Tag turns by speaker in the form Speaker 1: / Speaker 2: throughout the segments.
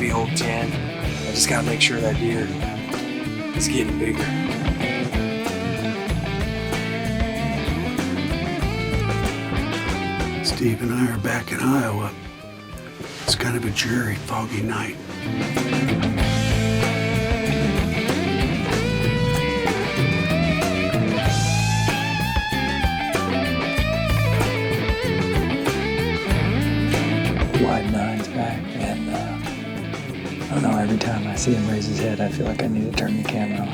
Speaker 1: heavy old 10. I just gotta make sure that deer is getting bigger.
Speaker 2: Steve and I are back in Iowa. It's kind of a dreary, foggy night.
Speaker 3: Wide nine's back, and I don't know, every time I see him raise his head, I feel like I need to turn the camera on.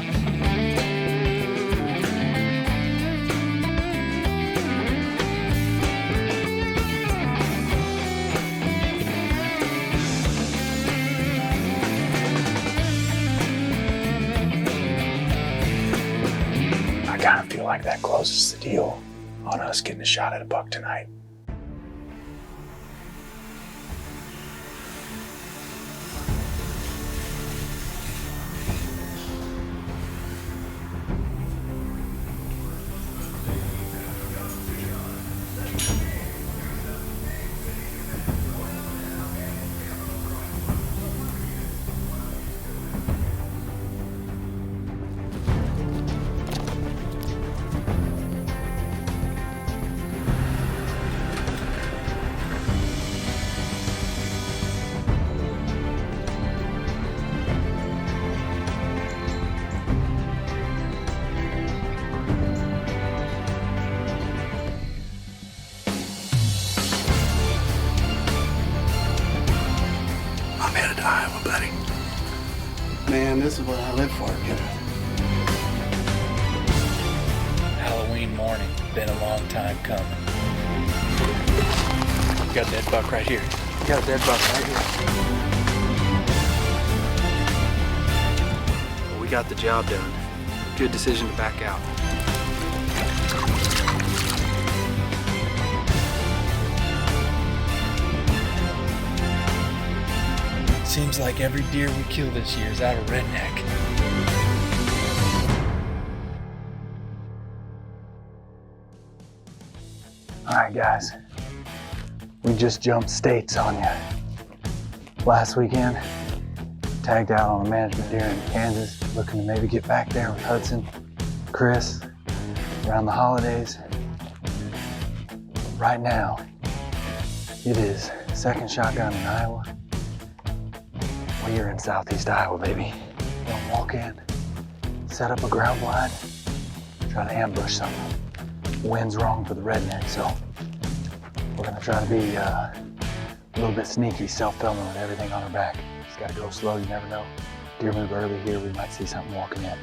Speaker 3: I kind of feel like that closes the deal on us getting a shot at a buck tonight.
Speaker 2: I'm headed to Iowa, buddy. Man, this is what I live for, kid.
Speaker 3: Halloween morning, been a long time coming. You got a dead buck right here. You got a dead buck right here.
Speaker 1: Well, we got the job done. Good decision to back out.
Speaker 3: Seems like every deer we kill this year is out of redneck. Alright guys, we just jumped states on you. Last weekend, tagged out on a management deer in Kansas, looking to maybe get back there with Hudson, Chris, around the holidays. Right now, it is second shotgun in Iowa. We're in southeast Iowa, baby. We're gonna walk in, set up a ground blind, try to ambush something. Wind's wrong for the redneck, so we're gonna try to be a little bit sneaky, self-filming with everything on our back. Just gotta go slow, you never know. Deer move early here, we might see something walking in.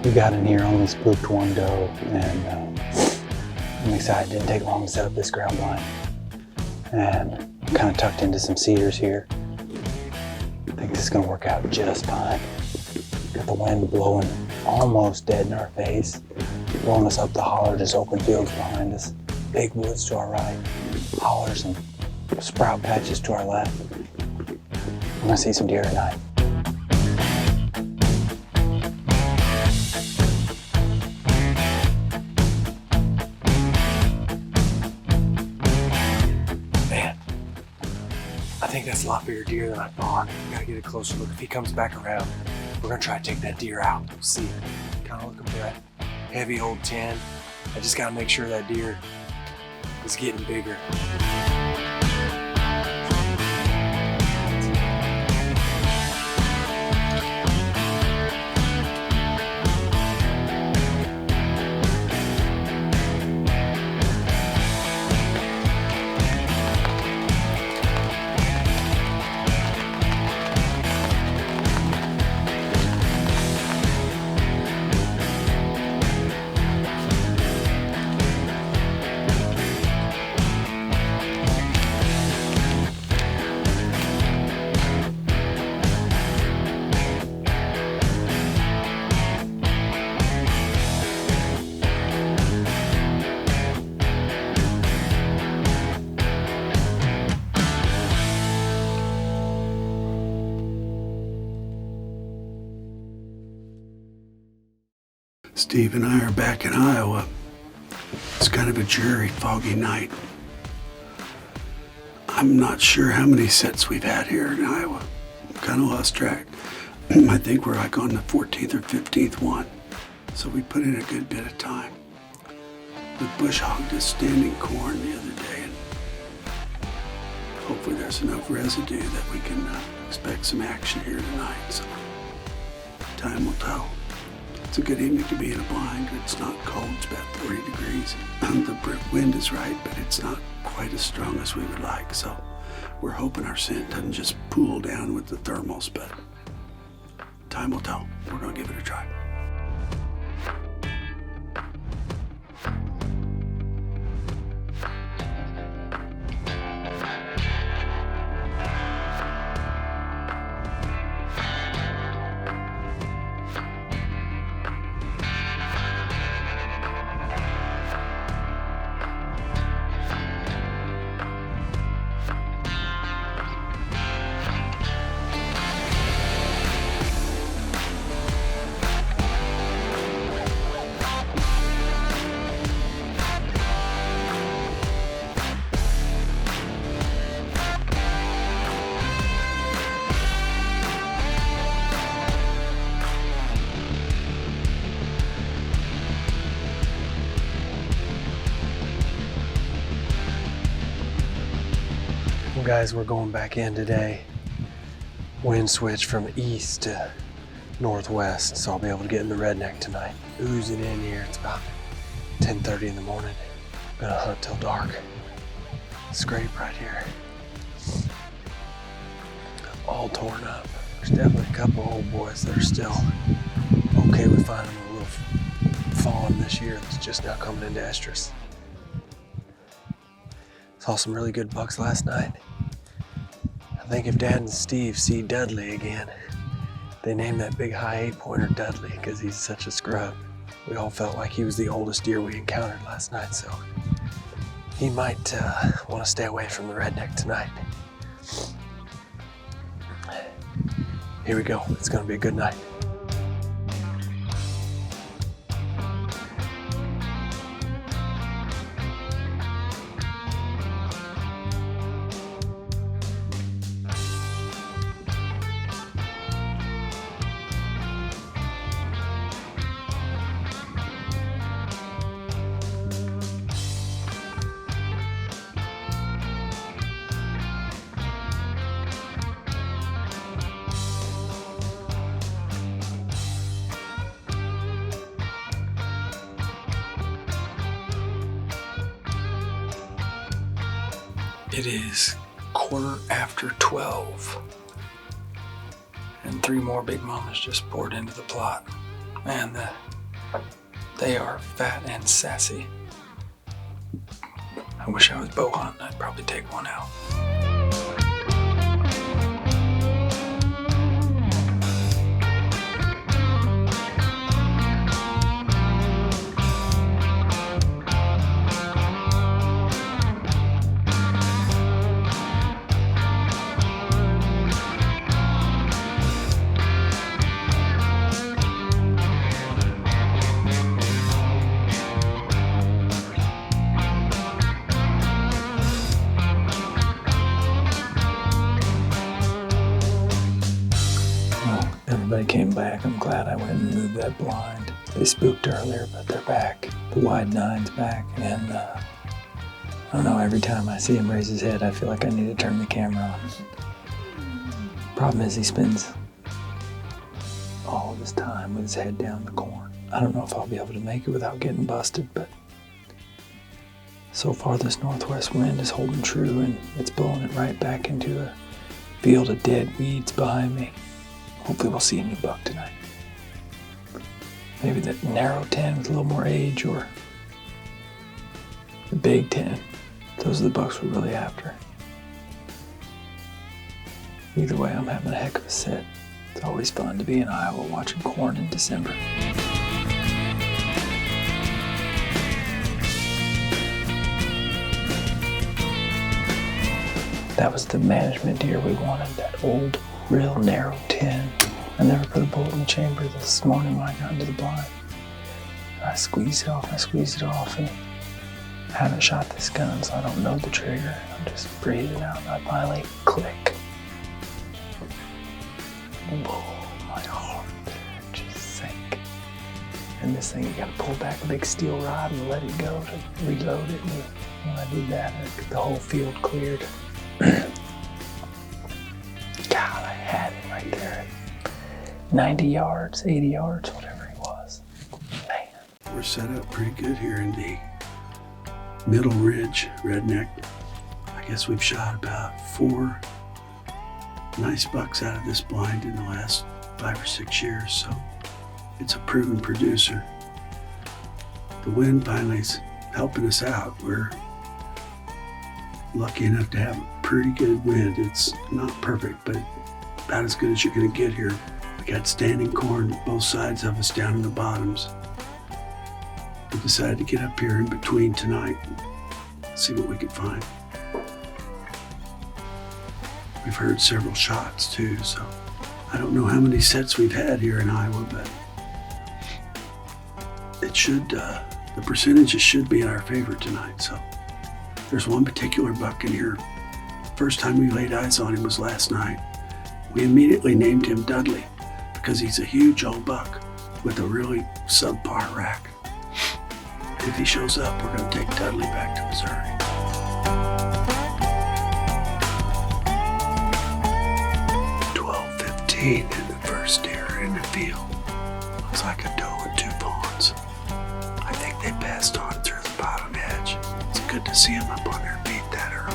Speaker 3: We got in here, only spooked one doe, and I'm excited. Didn't take long to set up this ground blind. And I'm kind of tucked into some cedars here. I think this is gonna work out just fine. Got the wind blowing almost dead in our face, blowing us up the holler, just open fields behind us. Big woods to our right, hollers and sprout patches to our left. I'm gonna see some deer tonight.
Speaker 1: I think that's a lot bigger deer than I thought. We gotta get a closer look. If he comes back around, we're gonna try to take that deer out. We'll see. Kind of looking for that heavy old 10. I just gotta make sure that deer is getting bigger.
Speaker 2: Steve and I are back in Iowa. It's kind of a dreary, foggy night. I'm not sure how many sets we've had here in Iowa. I'm kind of lost track. I think we're like on the 14th or 15th one. So we put in a good bit of time. We bush hogged this standing corn the other day, and hopefully there's enough residue that we can expect some action here tonight. So time will tell. It's a good evening to be in a blind. It's not cold, it's about 40 degrees. The wind is right, but it's not quite as strong as we would like. So we're hoping our scent doesn't just pool down with the thermals, but time will tell. We're gonna give it a try.
Speaker 1: Well, guys, we're going back in today. Wind switch from east to northwest, so I'll be able to get in the redneck tonight. Oozing in here. It's about 10:30 in the morning. I'm gonna hunt till dark. Scrape right here. All torn up. There's definitely a couple old boys that are still okay with finding a little fawn this year that's just now coming into estrus. Saw some really good bucks last night. I think if Dad and Steve see Dudley again, they named that big high 8-pointer Dudley because he's such a scrub. We all felt like he was the oldest deer we encountered last night, so he might want to stay away from the redneck tonight. Here we go. It's going to be a good night. It is 12:15, and 3 more big mamas just poured into the plot. Man, they are fat and sassy. I wish I was bow hunting. I'd probably take one out. Everybody came back. I'm glad I went and moved that blind. They spooked earlier, but they're back. The wide 9's back, and I don't know, every time I see him raise his head, I feel like I need to turn the camera on. Problem is, he spends all of his time with his head down the corn. I don't know if I'll be able to make it without getting busted, but so far this northwest wind is holding true, and it's blowing it right back into a field of dead weeds behind me. Hopefully we'll see a new buck tonight. Maybe the narrow 10 with a little more age, or the big 10. Those are the bucks we're really after. Either way, I'm having a heck of a set. It's always fun to be in Iowa watching corn in December. That was the management deer we wanted, that old, real narrow 10. I never put a bullet in the chamber this morning when I got into the blind. I squeezed it off, and
Speaker 3: I haven't shot this gun, so I don't know the trigger. I'm just breathing out and I finally click. Whoa, my heart just sank. And this thing, you gotta pull back a big steel rod and let it go to reload it. And when I did that, the whole field cleared. God, I had it right there. 90 yards, 80 yards, whatever it was. Man.
Speaker 2: We're set up pretty good here in the Middle Ridge Redneck. I guess we've shot about 4 nice bucks out of this blind in the last 5 or 6 years, so it's a proven producer. The wind finally is helping us out. We're lucky enough to have a pretty good wind. It's not perfect, but about as good as you're gonna get here. We got standing corn both sides of us down in the bottoms. We decided to get up here in between tonight and see what we could find. We've heard several shots too, so I don't know how many sets we've had here in Iowa, but it should, the percentages should be in our favor tonight. So there's one particular buck in here. First time we laid eyes on him was last night. We immediately named him Dudley because he's a huge old buck with a really subpar rack. If he shows up, we're going to take Dudley back to Missouri. In the first deer in the field. Looks like a doe and 2 fawns. I think they passed on through the bottom edge. It's good to see them up on their feet that early.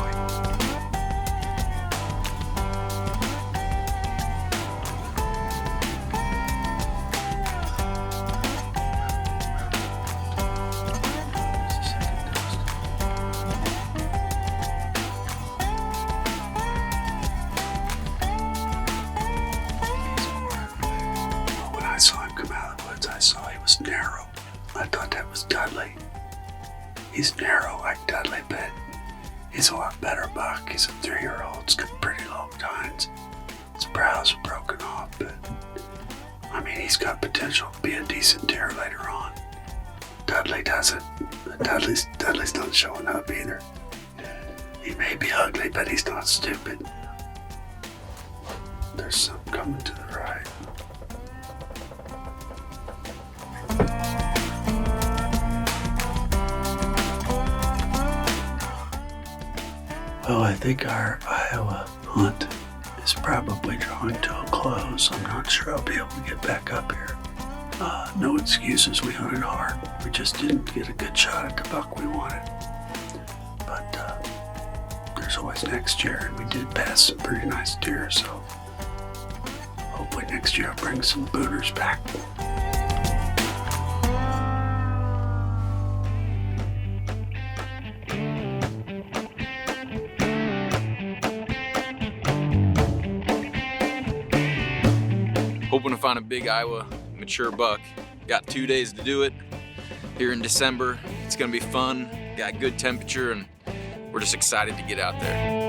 Speaker 2: I saw he was narrow. I thought that was Dudley. He's narrow like Dudley, but he's a lot better buck. He's a 3-year-old. It's got pretty long tines. His brows are broken off, but I mean, he's got potential to be a decent deer later on. Dudley doesn't. Dudley's not showing up either. He may be ugly, but he's not stupid. There's some coming to the right. Well, I think our Iowa hunt is probably drawing to a close. I'm not sure I'll be able to get back up here. No excuses, we hunted hard. We just didn't get a good shot at the buck we wanted. But there's always next year, and we did pass some pretty nice deer, so hopefully next year I'll bring some booners back.
Speaker 4: Hoping to find a big Iowa mature buck. Got 2 days to do it here in December. It's gonna be fun, got good temperature, and we're just excited to get out there.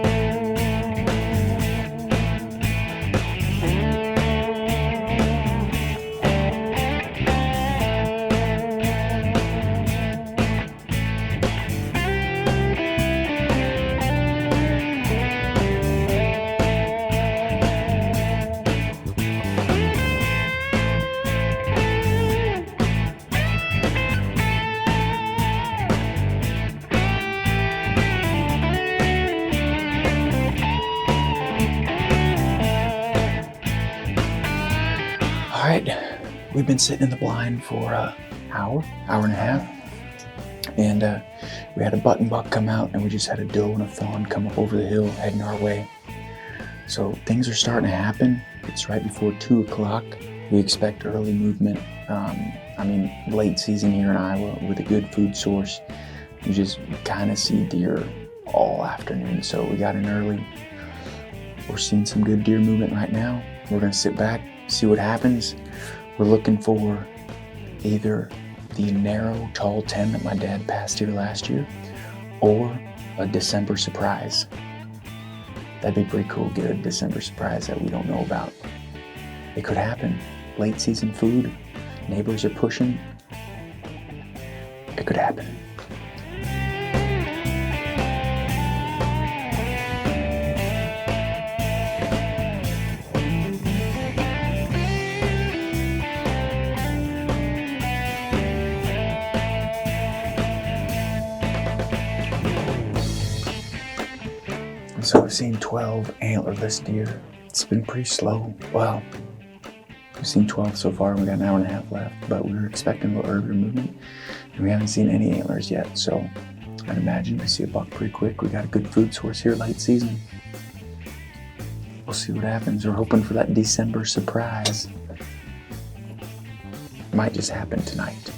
Speaker 3: All right, we've been sitting in the blind for an hour and a half, and we had a button buck come out, and we just had a doe and a fawn come up over the hill heading our way. So things are starting to happen. It's right before 2 o'clock. We expect early movement. Late season here in Iowa with a good food source. You just kind of see deer all afternoon, so we got in early. We're seeing some good deer movement right now. We're gonna sit back, see what happens. We're looking for either the narrow, tall 10 that my dad passed here last year, or a December surprise. That'd be pretty cool, get a December surprise that we don't know about. It could happen. Late season food, neighbors are pushing. It could happen. seen 12 antlerless deer. It's been pretty slow. Well, we've seen 12 so far, and we got an hour and a half left, but we were expecting a little earlier movement, and we haven't seen any antlers yet, so I'd imagine we see a buck pretty quick. We got a good food source here late season. We'll see what happens. We're hoping for that December surprise. Might just happen tonight.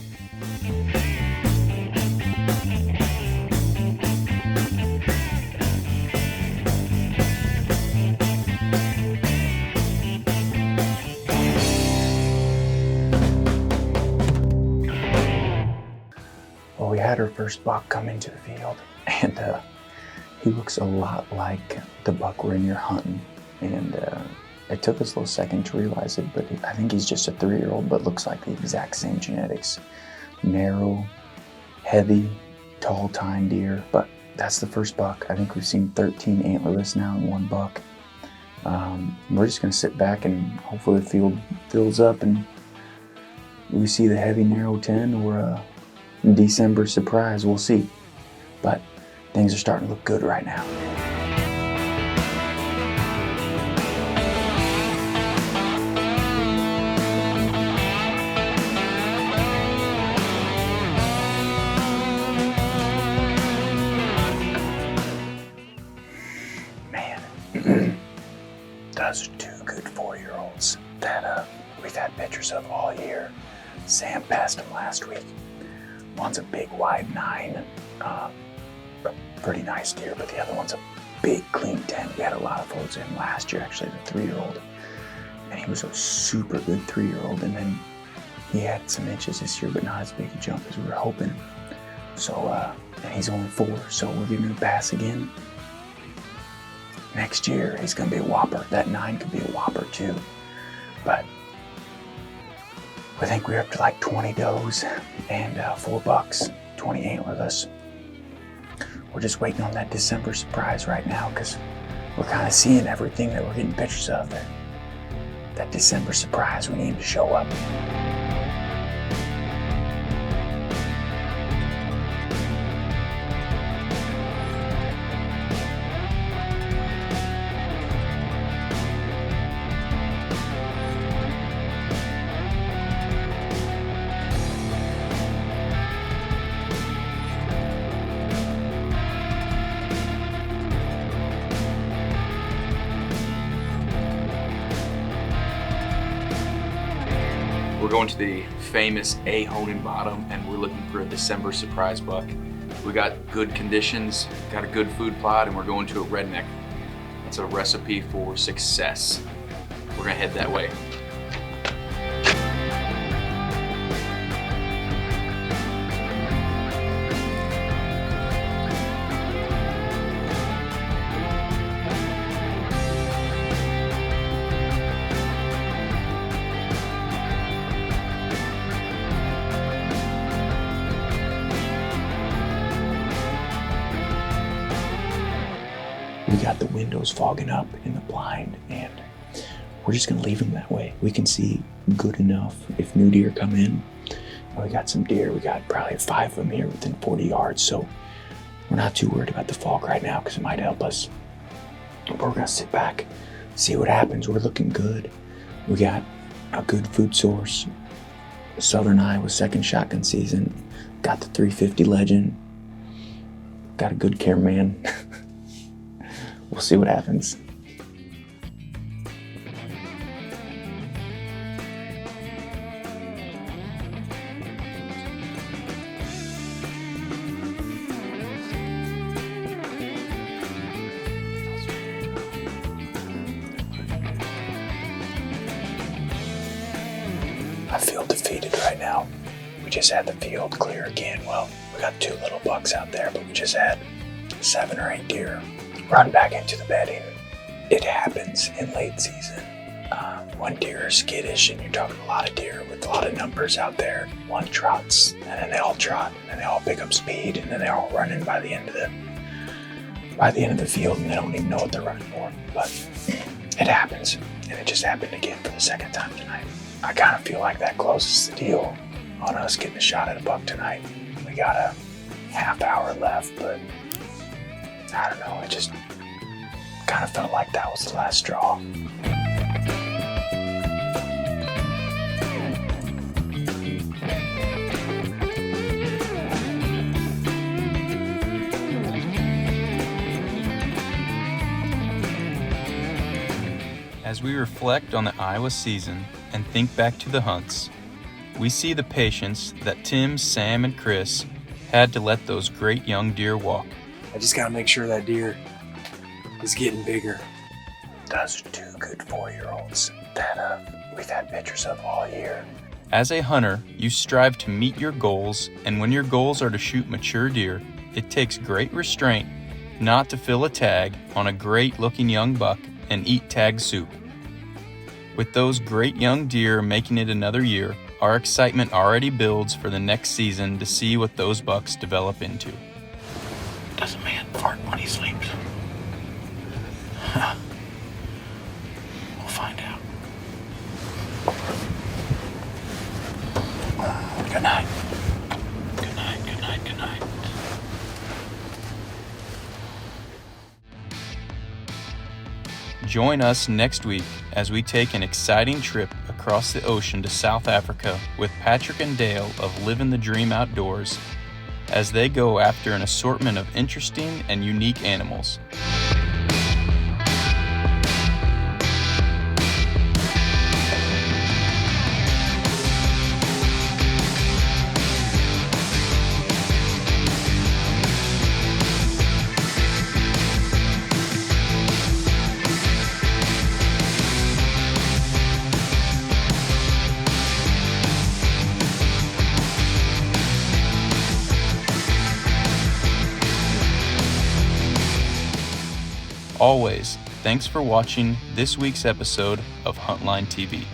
Speaker 3: Well, we had our first buck come into the field, and he looks a lot like the buck we're in here hunting. And it took us a little second to realize it, but I think he's just a 3-year-old, but looks like the exact same genetics. Narrow, heavy, tall tine deer, but that's the first buck. I think we've seen 13 antlerless now in one buck. We're just gonna sit back and hopefully the field fills up and we see the heavy narrow 10 or a December surprise, we'll see. But things are starting to look good right now. Those are 2 good 4-year-olds that we've had pictures of all year. Sam passed them last week. One's a big wide 9, a pretty nice deer, but the other one's a big clean 10. We had a lot of photos of him last year, actually, the 3-year-old. And he was a super good 3-year-old, and then he had some inches this year, but not as big a jump as we were hoping. So, and he's only 4, so we're giving him a pass again. Next year, he's gonna be a whopper. That 9 could be a whopper too. But we think we're up to like 20 does and 4 bucks, 20 antlerless. We're just waiting on that December surprise right now because we're kind of seeing everything that we're getting pictures of. That December surprise, we need to show up.
Speaker 4: We're going to the famous Ahonen Bottom, and we're looking for a December surprise buck. We got good conditions, got a good food plot, and we're going to a redneck. That's a recipe for success. We're gonna head that way.
Speaker 3: We got the windows fogging up in the blind, and we're just gonna leave them that way. We can see good enough if new deer come in. We got some deer, we got probably 5 of them here within 40 yards, so we're not too worried about the fog right now because it might help us. But we're gonna sit back, see what happens. We're looking good. We got a good food source. Southern Iowa second shotgun season. Got the 350 legend. Got a good cameraman. We'll see what happens. I feel defeated right now. We just had the field clear again. Well, we got 2 little bucks out there, but we just had 7 or 8 deer run back into the bedding. It happens in late season. When deer are skittish and you're talking a lot of deer with a lot of numbers out there, one trots and then they all trot and then they all pick up speed and then they're all running by the end of the field and they don't even know what they're running for. But it happens, and it just happened again for the second time tonight. I kind of feel like that closes the deal on us getting a shot at a buck tonight. We got a half hour left, but I don't know, it just kind of felt like that was the last straw.
Speaker 5: As we reflect on the Iowa season and think back to the hunts, we see the patience that Tim, Sam, and Chris had to let those great young deer walk.
Speaker 1: I just gotta make sure that deer is getting bigger.
Speaker 3: Those are 2 good 4-year-olds that we've had pictures of all year.
Speaker 5: As a hunter, you strive to meet your goals, and when your goals are to shoot mature deer, it takes great restraint not to fill a tag on a great-looking young buck and eat tag soup. With those great young deer making it another year, our excitement already builds for the next season to see what those bucks develop into.
Speaker 2: Does a man fart when he sleeps? We'll find out.
Speaker 3: Good night.
Speaker 2: Good night, good night, good night.
Speaker 5: Join us next week as we take an exciting trip across the ocean to South Africa with Patrick and Dale of Living the Dream Outdoors as they go after an assortment of interesting and unique animals. Always, thanks for watching this week's episode of Huntline TV.